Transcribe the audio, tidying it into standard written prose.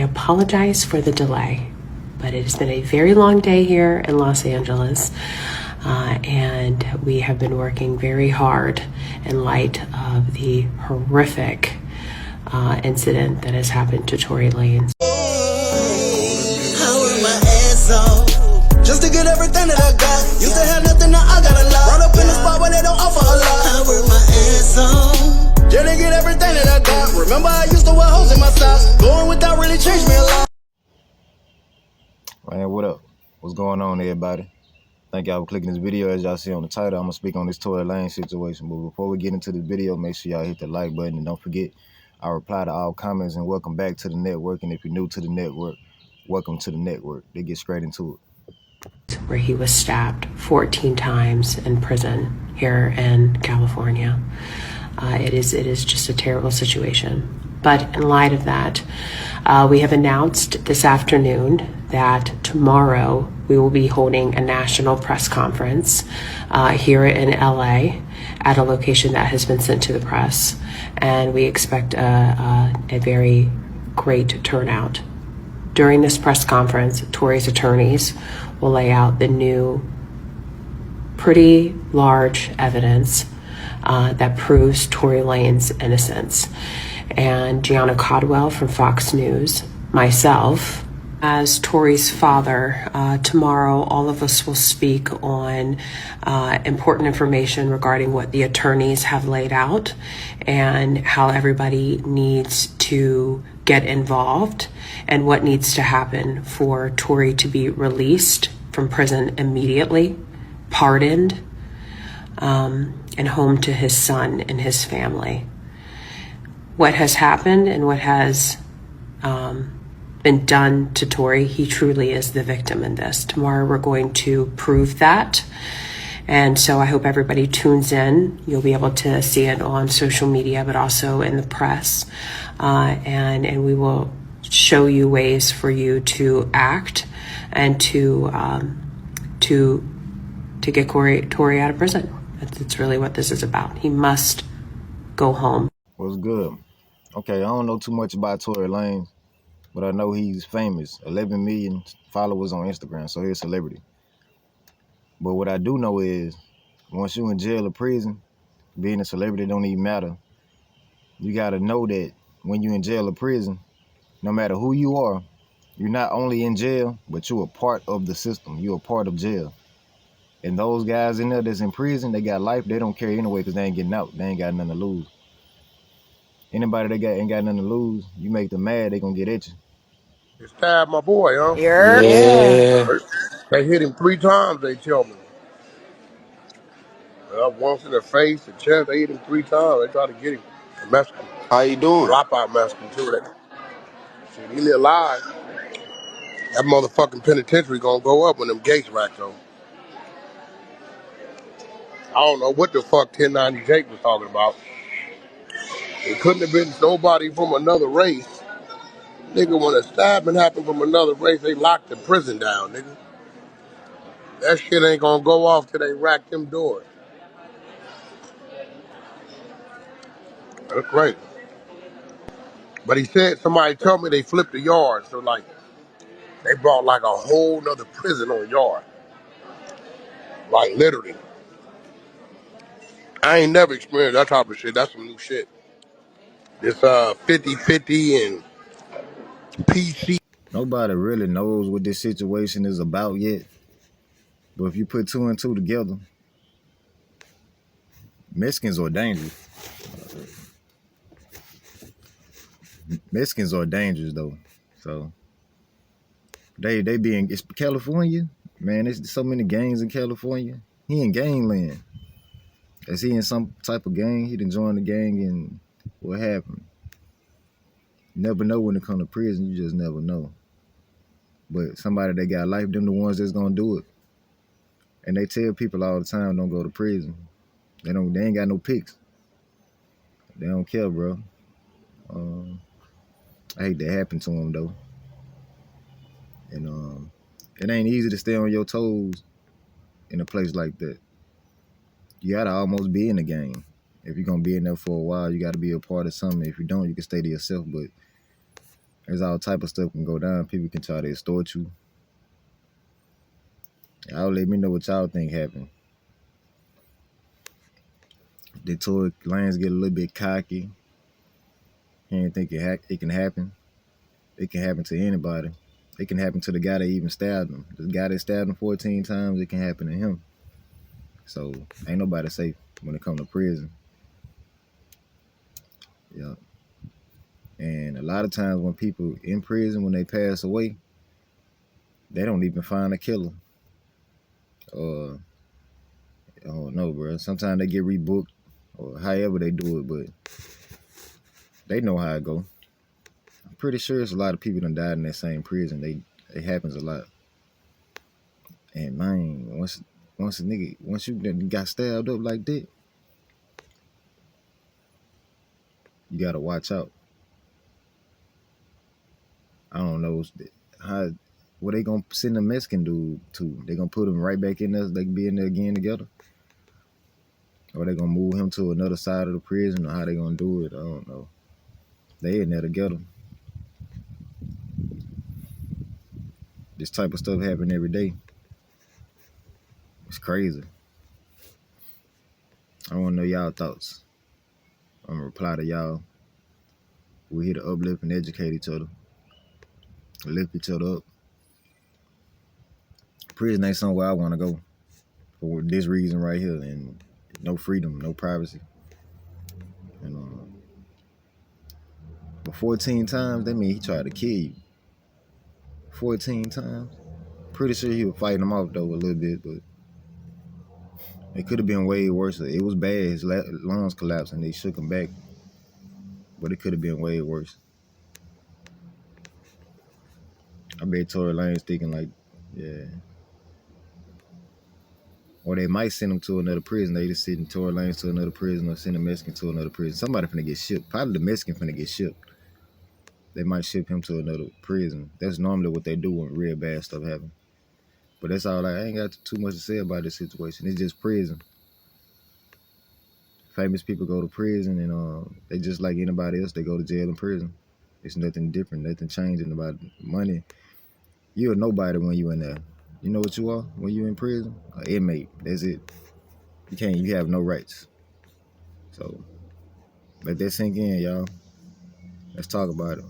apologize for the delay, but it has been a very long day here in Los Angeles, and we have been working very hard in light of the horrific incident that has happened to Tory Lanez. Just to get everything that I got. Used to have nothing, now I got a lot. Brought up in the spot where they don't offer a lot. I work my ass off just to get everything that I got. Remember I used to wear holes in my socks. Going without really changed me a lot. Man, what up? What's going on, everybody? Thank y'all for clicking this video. As y'all see on the title, I'm gonna speak on this Tory Lanez situation. But before we get into this video, make sure y'all hit the like button and don't forget, I reply to all comments and welcome back to the network. And if you're new to the network, welcome to the network. They get straight into it. Where he was stabbed 14 times in prison here in California. It is just a terrible situation. But in light of that, we have announced this afternoon that tomorrow we will be holding a national press conference here in LA at a location that has been sent to the press. And we expect a very great turnout. During this press conference, Tory's attorneys will lay out the new, pretty large evidence that proves Tory Lanez's innocence. And Gianna Caldwell from Fox News, myself, as Tory's father, tomorrow all of us will speak on important information regarding what the attorneys have laid out and how everybody needs to get involved and what needs to happen for Tory to be released from prison immediately, pardoned, and home to his son and his family. What has happened and what has been done to Tory, he truly is the victim in this. Tomorrow we're going to prove that. And so I hope everybody tunes in. You'll be able to see it on social media, but also in the press. And we will show you ways for you to act and to get Tory out of prison. That's really what this is about. He must go home. What's good? Okay, I don't know too much about Tory Lanez, but I know he's famous. 11 million followers on Instagram, so he's a celebrity. But what I do know is, once you're in jail or prison, being a celebrity don't even matter. You gotta know that when you're in jail or prison, no matter who you are, you're not only in jail, but you're a part of the system. You're a part of jail. And those guys in there that's in prison, they got life, they don't care anyway because they ain't getting out. They ain't got nothing to lose. Anybody that ain't got nothing to lose, you make them mad, they gonna get at you. They stabbed my boy, huh? Yeah. They hit him 3 times, they tell me. Once in the face, the chest, they hit him 3 times. They tried to get him. The Mexican. How you doing? Dropout Mexican, too. Shit, he live alive. That motherfucking penitentiary gonna go up when them gates racked on. I don't know what the fuck 1090 Jake was talking about. It couldn't have been nobody from another race. Nigga, when a stabbing happened from another race, they locked the prison down, nigga. That shit ain't gonna go off till they rack them doors. That's crazy. But he said, somebody told me they flipped the yard, so like, they brought like a whole nother prison on yard. Like literally. I ain't never experienced that type of shit. That's some new shit. This 50-50 and PC. Nobody really knows what this situation is about yet. But if you put 2 and 2 together, Mexicans are dangerous. Mexicans are dangerous though. So they being, it's California, man, there's so many gangs in California. He in gangland. Is he in some type of gang? He done joined the gang and what happened? You never know when it come to prison, you just never know. But somebody that got life, them the ones that's gonna do it. And they tell people all the time, don't go to prison. They ain't got no picks. They don't care, bro. I hate that happened to them though. And it ain't easy to stay on your toes in a place like that. You gotta almost be in the game. If you're gonna be in there for a while, you gotta be a part of something. If you don't, you can stay to yourself. But There's all type of stuff can go down. People can try to extort you. Y'all let me know what y'all think happened. Did Tory Lanez get a little bit cocky? He didn't think it can happen. It can happen to anybody. It can happen to the guy that even stabbed him. The guy that stabbed him 14 times, it can happen to him. So ain't nobody safe when it comes to prison. Yeah. And a lot of times when people in prison, when they pass away, they don't even find a killer. I don't know, bro. Sometimes they get rebooked or however they do it, but they know how it go. I'm pretty sure there's a lot of people that died in that same prison. It happens a lot. And man, once you got stabbed up like that, you gotta watch out. I don't know what they gonna send the Mexican dude to. They gonna put him right back in there. They can be in there again together, or they gonna move him to another side of the prison, or how they gonna do it. I don't know. They in there together. This type of stuff happen every day. It's crazy. I want to know y'all thoughts. I'm gonna reply to y'all. We're here to uplift and educate each other, lift each other up. Prison ain't somewhere I want to go for this reason right here, and no freedom, no privacy. And but 14 times, that means he tried to kill you. 14 times. Pretty sure he was fighting him off though a little bit, but it could have been way worse. It was bad. His lungs collapsed and they shook him back, but it could have been way worse. I bet Tory Lanez thinking like, yeah. Or they might send him to another prison. They just send Tory Lanez to another prison or send a Mexican to another prison. Somebody finna get shipped. Probably the Mexican finna get shipped. They might ship him to another prison. That's normally what they do when real bad stuff happens. But that's all. I ain't got too much to say about this situation. It's just prison. Famous people go to prison and they just like anybody else. They go to jail and prison. It's nothing different. Nothing changing about money. You're nobody when you in there. You know what you are when you in prison? An inmate. That's it. You have no rights. So let that sink in, y'all. Let's talk about it.